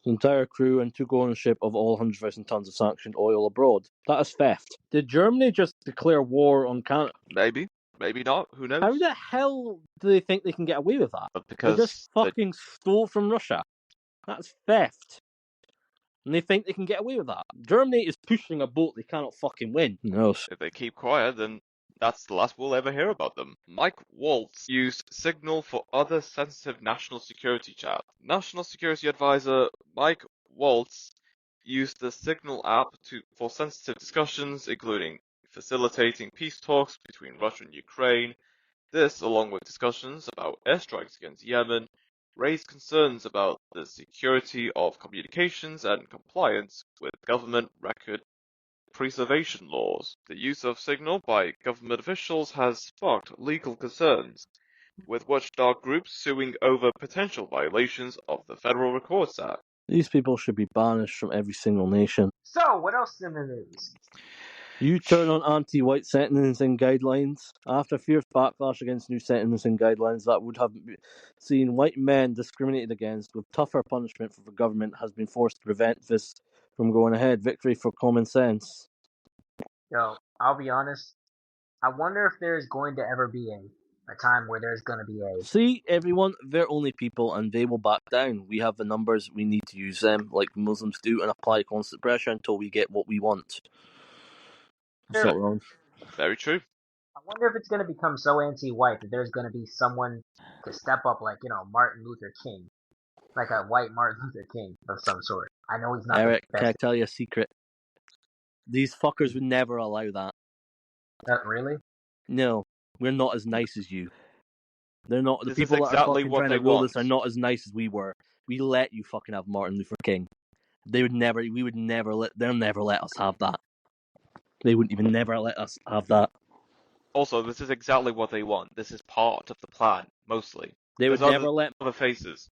S3: The entire crew and took ownership of all 100,000 tons of sanctioned oil abroad. That is theft. Did Germany just declare war on Canada?
S1: Maybe not. Who knows?
S3: How the hell do they think they can get away with that?
S1: But
S3: They
S1: because
S3: just fucking stole from Russia. That's theft. And they think they can get away with that. Germany is pushing a boat they cannot fucking win. No.
S1: if they keep quiet, then that's the last we'll ever hear about them. Mike Waltz used Signal for other sensitive national security chat. National Security Advisor Mike Waltz used the Signal app for sensitive discussions, including facilitating peace talks between Russia and Ukraine. This, along with discussions about airstrikes against Yemen, raised concerns about the security of communications and compliance with government record preservation laws. The use of Signal by government officials has sparked legal concerns, with watchdog groups suing over potential violations of the Federal Records Act.
S3: These people should be banished from every single nation.
S2: So, what else in the news?
S3: U-turn on anti-white sentencing guidelines. After fierce backlash against new sentencing guidelines that would have seen white men discriminated against with tougher punishment for the government has been forced to prevent this from going ahead. Victory for common sense.
S2: Yo, I'll be honest. I wonder if there's going to ever be a time where there's going to be a...
S3: See, everyone, they're only people and they will back down. We have the numbers, we need to use them like Muslims do and apply constant pressure until we get what we want. That's not wrong.
S1: Very true.
S2: I wonder if it's going to become so anti-white that there's going to be someone to step up like, Martin Luther King. Like a white Martin Luther King of some sort. I know he's not
S3: Eric,
S2: the best.
S3: can I tell you a secret? These fuckers would never allow that.
S2: Really?
S3: No, we're not as nice as you. They're not. The
S1: This is
S3: people that are
S1: exactly
S3: fucking
S1: what
S3: trying
S1: they
S3: to rule
S1: want.
S3: this are not as nice as we were. We let you fucking have Martin Luther King. They would never. We would never let. They'll never let us have that. They wouldn't even never let us have that.
S1: Also, this is exactly what they want. This is part of the plan, mostly.
S3: They would
S1: There's
S3: never let
S1: other faces.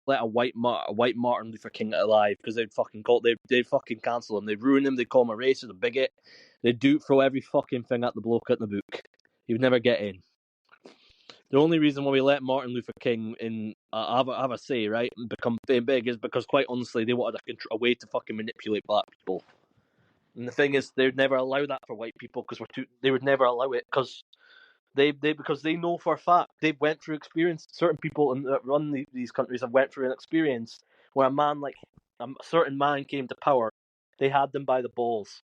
S3: a white Martin Luther King alive because they'd fucking they'd fucking cancel him. They'd ruin him. They'd call him a racist, a bigot. They'd throw every fucking thing at the bloke at the book. He would never get in. The only reason why we let Martin Luther King in have a say, right, and become big is because, quite honestly, they wanted a way to fucking manipulate black people. And the thing is, they would never allow that for white people because they would never allow it because they know for a fact they've went through experience. Certain people that run these countries have went through an experience where a certain man came to power. They had them by the balls,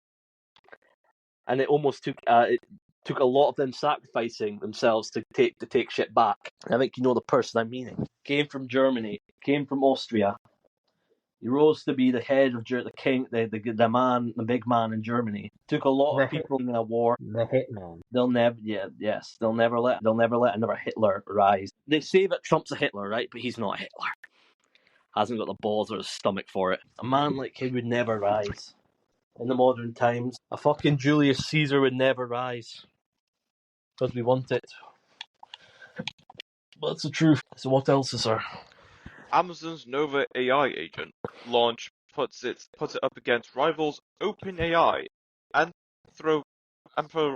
S3: and it almost took a lot of them sacrificing themselves to take shit back. I think you know the person I'm meaning. Came from Germany, came from Austria. He rose to be the head of the king, the man, the big man in Germany. Took a lot of people in a war.
S2: The hitman.
S3: They'll never let another Hitler rise. They say that Trump's a Hitler, right? But he's not a Hitler. Hasn't got the balls or the stomach for it. A man like him would never rise. In the modern times, a fucking Julius Caesar would never rise. Because we want it. But that's the truth. So what else is there?
S1: Amazon's Nova AI agent launch puts it up against rivals OpenAI and Anthropic.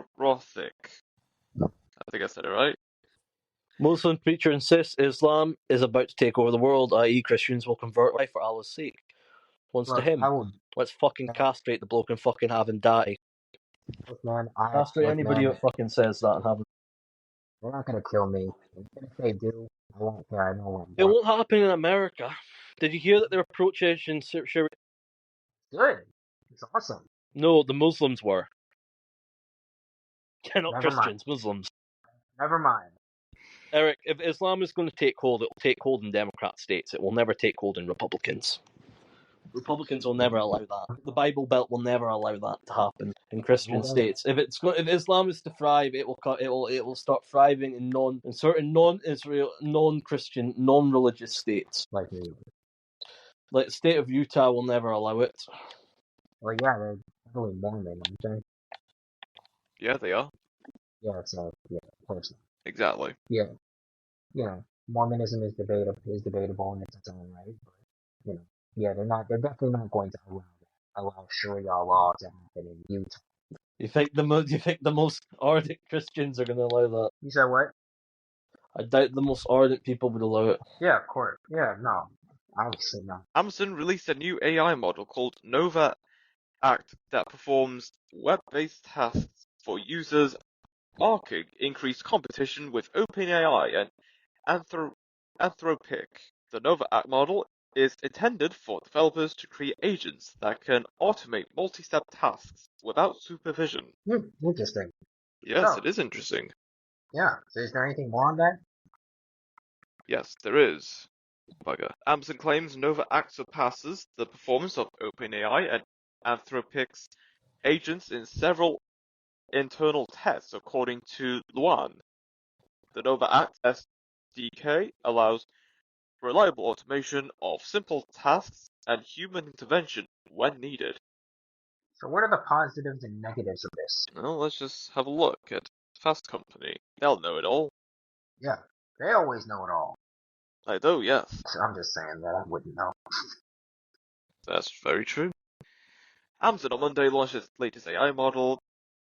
S1: I think I said it right.
S3: Muslim preacher insists Islam is about to take over the world, i.e. Christians will convert life for Allah's sake. Once to him. Let's fucking castrate the bloke and fucking have him die. Castrate anybody who fucking says that and have him.
S2: They're not gonna kill me. Even if they do, I won't care. I know what I'm
S3: It won't happen in America. Did you hear that they're approaching
S2: Good. It's awesome.
S3: No, the Muslims were. Not
S2: Never
S3: Christians, Muslims.
S2: Never mind.
S3: Eric, if Islam is going to take hold, it will take hold in Democrat states. It will never take hold in Republicans. Republicans will never allow that. The Bible Belt will never allow that to happen in Christian states. If Islam is to thrive, it will start thriving in certain non-Israel, non-Christian, non-religious states.
S2: Like me.
S3: Like the state of Utah will never allow it.
S2: Well, yeah, they're really Mormon, aren't they?
S1: Yeah, they are.
S2: Yeah, so yeah, of course.
S1: Exactly.
S2: Yeah, Mormonism is debatable in its own right, but you know, yeah, they're definitely not going to allow Sharia law to happen in Utah.
S3: You think the most ardent Christians are going to allow that?
S2: You said what?
S3: I doubt the most ardent people would allow it.
S2: Yeah, of course. Yeah, no, obviously not.
S1: Amazon released a new AI model called Nova Act that performs web-based tasks for users, marking increased competition with OpenAI and Anthropic. The Nova Act model is intended for developers to create agents that can automate multi-step tasks without supervision.
S2: Interesting.
S1: Yes,
S2: So,
S1: it is interesting.
S2: yeah. So, is there anything more on that?
S1: Yes, there is. Bugger. Amazon claims Nova Act surpasses the performance of OpenAI and Anthropic's agents in several internal tests, according to Luan. The Nova Act SDK allows reliable automation of simple tasks and human intervention when needed.
S2: So, what are the positives and negatives of this?
S1: Well, let's just have a look at Fast Company. They'll know it all.
S2: Yeah, they always know it all.
S1: I do, yes.
S2: I'm just saying that I wouldn't know.
S1: That's very true. Amazon on Monday launched its latest AI model,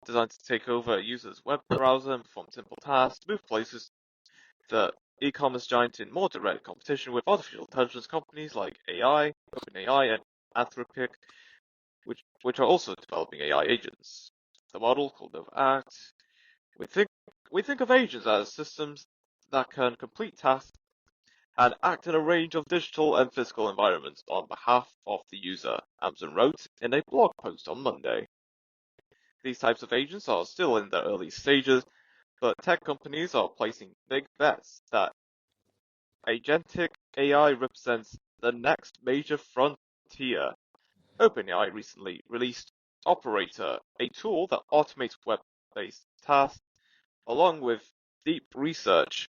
S1: designed to take over a user's web browser and perform simple tasks, move places the e-commerce giant in more direct competition with artificial intelligence companies like OpenAI, and Anthropic, which are also developing AI agents. The model, called Nova Act, we think of agents as systems that can complete tasks and act in a range of digital and physical environments on behalf of the user, Amazon wrote in a blog post on Monday. These types of agents are still in their early stages, but tech companies are placing big bets that agentic AI represents the next major frontier. OpenAI recently released Operator, a tool that automates web-based tasks, along with deep research,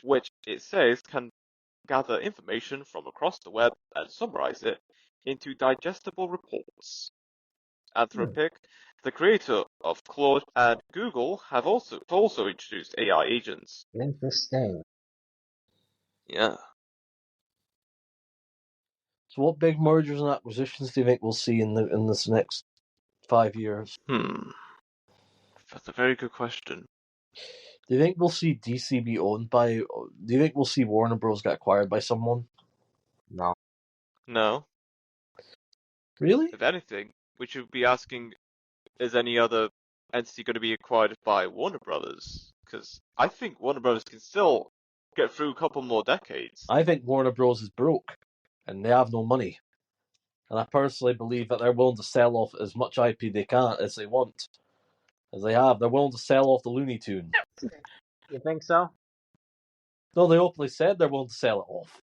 S1: which it says can gather information from across the web and summarize it into digestible reports. Anthropic, the creator of Claude, and Google have also introduced AI agents.
S2: Interesting.
S1: Yeah.
S3: So, what big mergers and acquisitions do you think we'll see in this next 5 years?
S1: That's a very good question.
S3: Do you think we'll see DC be owned by? Do you think we'll see Warner Bros. Get acquired by someone?
S2: No.
S1: No.
S3: Really?
S1: If anything, we should be asking, is any other entity going to be acquired by Warner Brothers? Because I think Warner Brothers can still get through a couple more decades.
S3: I think Warner Bros. Is broke, and they have no money. And I personally believe that they're willing to sell off as much IP they can as they want, as they have. They're willing to sell off the Looney Tunes.
S2: You think so?
S3: No, they openly said they're willing to sell it off.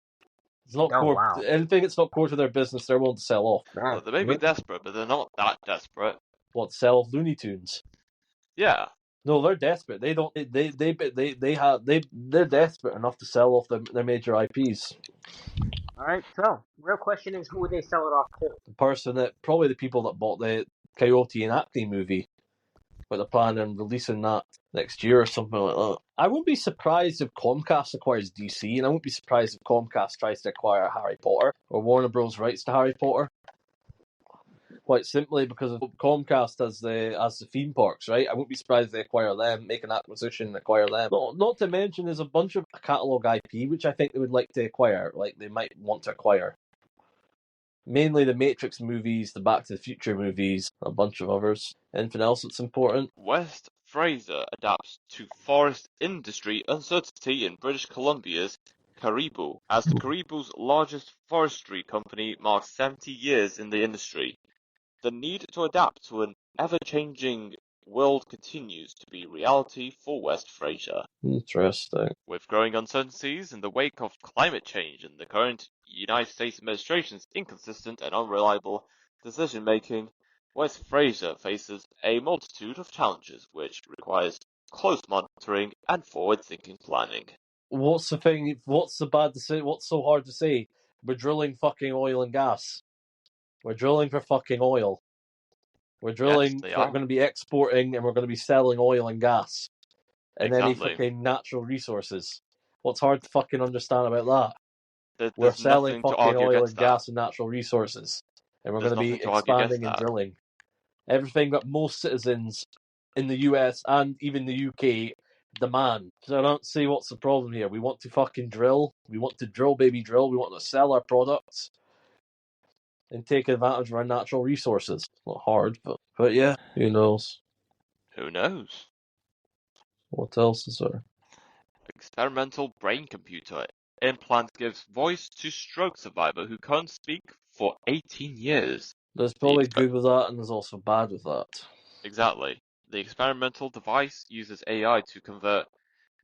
S3: It's not
S2: Oh,
S3: core.
S2: wow.
S3: Anything that's not core to their business, they're willing to sell off.
S1: Well, they may be desperate, but they're not that desperate.
S3: What, sell off Looney Tunes?
S1: Yeah.
S3: No, they're desperate. They're desperate enough to sell off their major IPs.
S2: All right. So, real question is, who would they sell it off to?
S3: Probably the people that bought the Coyote and Acne movie, but they're planning on releasing that next year or something like that. I wouldn't be surprised if Comcast acquires DC, and I wouldn't be surprised if Comcast tries to acquire Harry Potter or Warner Bros. Rights to Harry Potter. Quite simply because of Comcast as the theme parks, right? I wouldn't be surprised if they acquire them, make an acquisition, and acquire them. Not to mention, there's a bunch of catalog IP which I think they would like to acquire, like they might want to acquire. Mainly the Matrix movies, the Back to the Future movies, a bunch of others. Anything else that's important?
S1: West Fraser adapts to forest industry uncertainty in British Columbia's Caribou, as the Caribou's largest forestry company marks 70 years in the industry. The need to adapt to an ever-changing world continues to be reality for West Fraser.
S3: Interesting.
S1: With growing uncertainties in the wake of climate change and the current United States administration's inconsistent and unreliable decision-making, West Fraser faces a multitude of challenges which requires close monitoring and forward-thinking planning.
S3: What's the thing? What's the bad to say? What's so hard to say? We're drilling fucking oil and gas. We're drilling for fucking oil. We're drilling.
S1: Yes,
S3: We're going to be exporting, and we're going to be selling oil and gas, and any
S1: Exactly.
S3: fucking natural resources. What's hard to fucking understand about that? We're
S1: There's
S3: selling
S1: nothing to
S3: fucking
S1: argue
S3: oil
S1: against
S3: and
S1: that.
S3: gas and natural resources, and we're
S1: There's
S3: going to be
S1: nothing to argue against
S3: expanding and
S1: that.
S3: drilling. Everything that most citizens in the US and even the UK demand. So I don't see what's the problem here. We want to fucking drill. We want to drill, baby, drill. We want to sell our products and take advantage of our natural resources. Not hard, but yeah, who knows?
S1: Who knows?
S3: What else is there?
S1: Experimental brain computer implant gives voice to stroke survivor who can't speak for 18 years.
S3: There's probably good with that, and there's also bad with that.
S1: Exactly. The experimental device uses AI to convert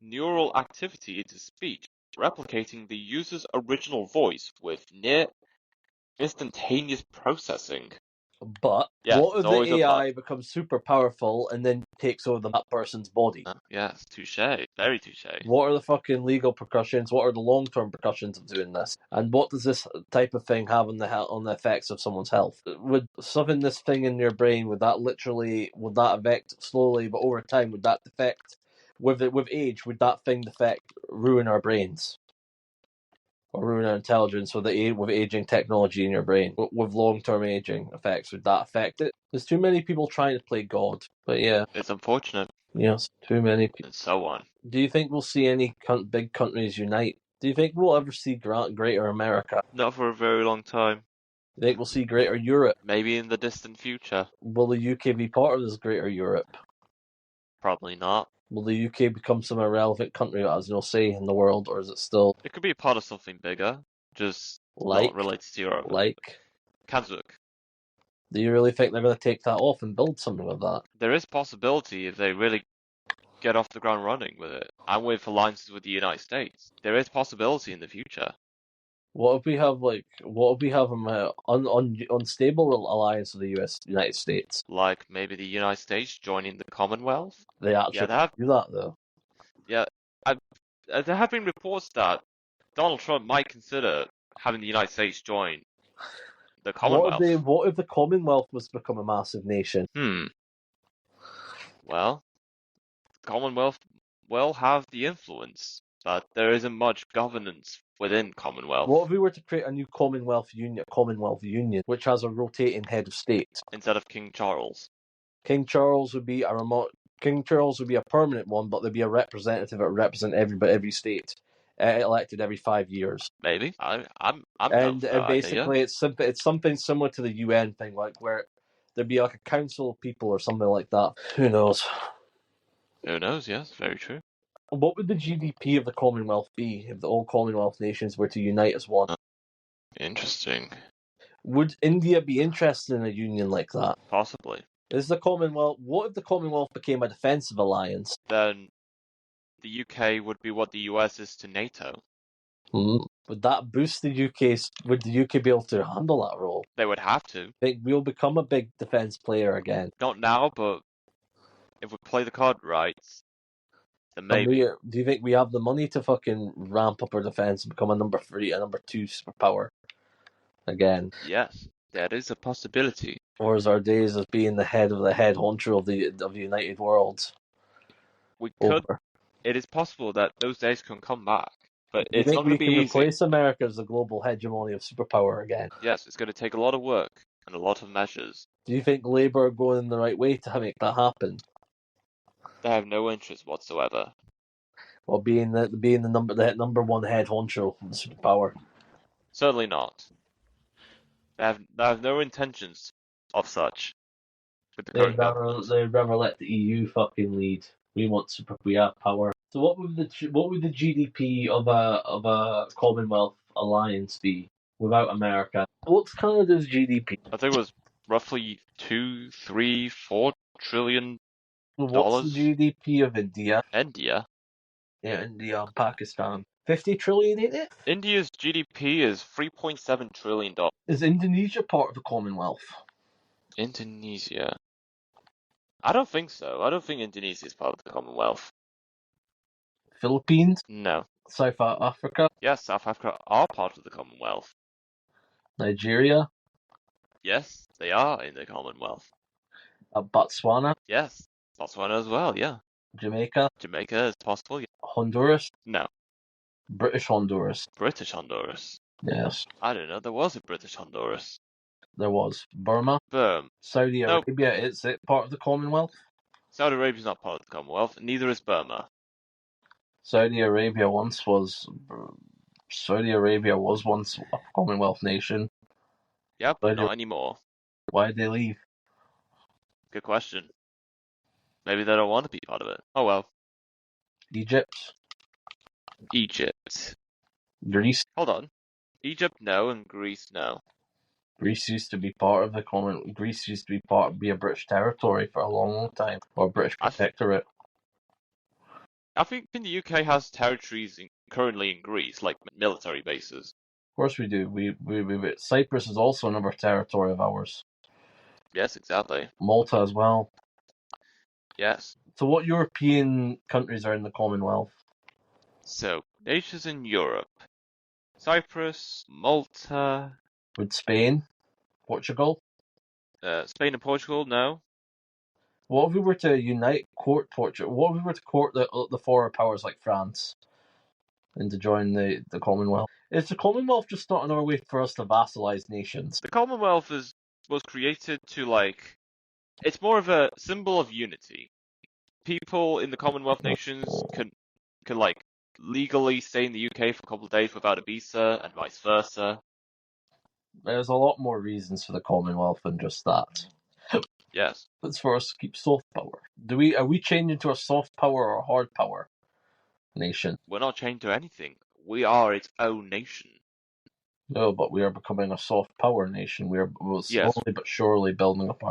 S1: neural activity into speech, replicating the user's original voice with near instantaneous processing.
S3: But
S1: Yes,
S3: what if
S1: it's always
S3: the
S1: a
S3: AI becomes super powerful and then takes over that person's body?
S1: Yes, touche. Very touche.
S3: What are the fucking legal repercussions? What are the long-term repercussions of doing this? And what does this type of thing have on the effects of someone's health? Would shoving this thing in your brain, would that affect slowly, but over time, would that defect with age? Would that thing defect, ruin our brains? Or ruin our intelligence with aging technology in your brain? With long-term aging effects, would that affect it? There's too many people trying to play God. But yeah.
S1: It's unfortunate.
S3: Yes, too many people.
S1: And so on.
S3: Do you think we'll see any big countries unite? Do you think we'll ever see Greater America?
S1: Not for a very long time.
S3: Do you think we'll see Greater Europe?
S1: Maybe in the distant future.
S3: Will the UK be part of this Greater Europe?
S1: Probably not.
S3: Will the UK become some irrelevant country that has no say in the world, or is it still
S1: It could be a part of something bigger, just
S3: like
S1: not related to Europe.
S3: like?
S1: Kazakh.
S3: Do you really think they're going to take that off and build something with that?
S1: There is possibility if they really get off the ground running with it, and with alliances with the United States. There is possibility in the future.
S3: What if we have an unstable alliance with the United States?
S1: Like maybe the United States joining the Commonwealth?
S3: They actually do that though.
S1: Yeah, there have been reports that Donald Trump might consider having the United States join the Commonwealth.
S3: What if the Commonwealth was to become a massive nation?
S1: Well, the Commonwealth will have the influence, but there isn't much governance within Commonwealth.
S3: What if we were to create a new Commonwealth Union, which has a rotating head of state
S1: instead of King Charles?
S3: King Charles would be a permanent one, but there'd be a representative that would represent every state, elected every 5 years.
S1: Maybe. I'm
S3: and
S1: down for that
S3: basically
S1: idea.
S3: it's something similar to the UN thing, like where there'd be like a council of people or something like that. Who knows?
S1: Who knows? Yes, very true.
S3: What would the GDP of the Commonwealth be if all Commonwealth nations were to unite as one?
S1: Interesting.
S3: Would India be interested in a union like that?
S1: Possibly.
S3: What if the Commonwealth became a defensive alliance?
S1: Then the UK would be what the US is to NATO.
S3: Would that boost the UK? Would the UK be able to handle that role?
S1: They would have to.
S3: Think we'll become a big defense player again?
S1: Not now, but if we play the card right, then maybe.
S3: Do you think we have the money to fucking ramp up our defense and become a number 2 superpower again?
S1: Yes, that is a possibility.
S3: Or is our days as being the head honcho of the United Worlds?
S1: We could. Over? It is possible that those days can come back, but it's not going to be easy.
S3: We can replace America as the global hegemony of superpower again?
S1: Yes, it's going to take a lot of work and a lot of measures.
S3: Do you think Labour are going in the right way to make that happen?
S1: They have no interest whatsoever.
S3: Well, being the number one head honcho of the superpower.
S1: Certainly not. They have no intentions of such. With the current government.
S3: They'd rather let the EU fucking lead. We have power. So what would the GDP of a Commonwealth alliance be without America? What's Canada's GDP?
S1: I think it was roughly 2, 3, 4 trillion
S3: What's the
S1: dollars.
S3: GDP of India?
S1: India.
S3: Yeah, India and Pakistan. 50 trillion, ain't it?
S1: India's GDP is $3.7 trillion.
S3: Is Indonesia part of the Commonwealth?
S1: Indonesia. I don't think so. I don't think Indonesia is part of the Commonwealth.
S3: Philippines?
S1: No.
S3: South Africa?
S1: Yes, South Africa are part of the Commonwealth.
S3: Nigeria?
S1: Yes, they are in the Commonwealth.
S3: Botswana?
S1: Yes, Botswana as well, yeah.
S3: Jamaica?
S1: Jamaica is possible, yeah.
S3: Honduras?
S1: No.
S3: British Honduras?
S1: British Honduras.
S3: Yes,
S1: I don't know, there was a British Honduras.
S3: there was. Burma? Saudi
S1: Nope.
S3: Arabia, is it part of the Commonwealth?
S1: Saudi Arabia's not part of the Commonwealth, neither is Burma.
S3: Saudi Arabia once was a Commonwealth nation.
S1: Yep, but not anymore.
S3: Why did they leave?
S1: Good question. Maybe they don't want to be part of it. Oh well.
S3: Egypt?
S1: Egypt.
S3: Greece?
S1: Hold on. Egypt, no, and Greece, no.
S3: Greece used to be part of the Greece used to be a British territory for a long, long time, or a British protectorate.
S1: I think the UK has territories currently in Greece, like military bases.
S3: Of course we do. Cyprus is also another territory of ours.
S1: Yes, exactly.
S3: Malta as well.
S1: Yes.
S3: So what European countries are in the Commonwealth?
S1: So, nations in Europe. Cyprus, Malta.
S3: Would Spain? Portugal?
S1: Spain and Portugal, no.
S3: What if we were to court Portugal? What if we were to court the foreign powers like France and to join the Commonwealth? Is the Commonwealth just not another way for us to vassalize nations?
S1: The Commonwealth was created to, it's more of a symbol of unity. People in the Commonwealth nations can legally stay in the UK for a couple of days without a visa, and vice versa.
S3: There's a lot more reasons for the Commonwealth than just that.
S1: Yes.
S3: It's for us to keep soft power. Are we changing to a soft power or a hard power nation?
S1: We're not chained to anything. We are its own nation.
S3: No, but we are becoming a soft power nation. We're slowly but surely building up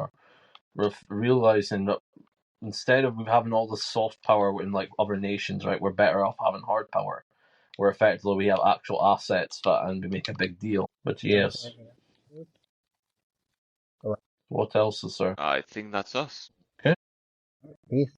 S3: we're realizing that instead of having all the soft power in like other nations, right, we're better off having hard power. Where effectively we have actual assets and we make a big deal. But yes. What else is there?
S1: I think that's us.
S3: Okay.
S2: Peace.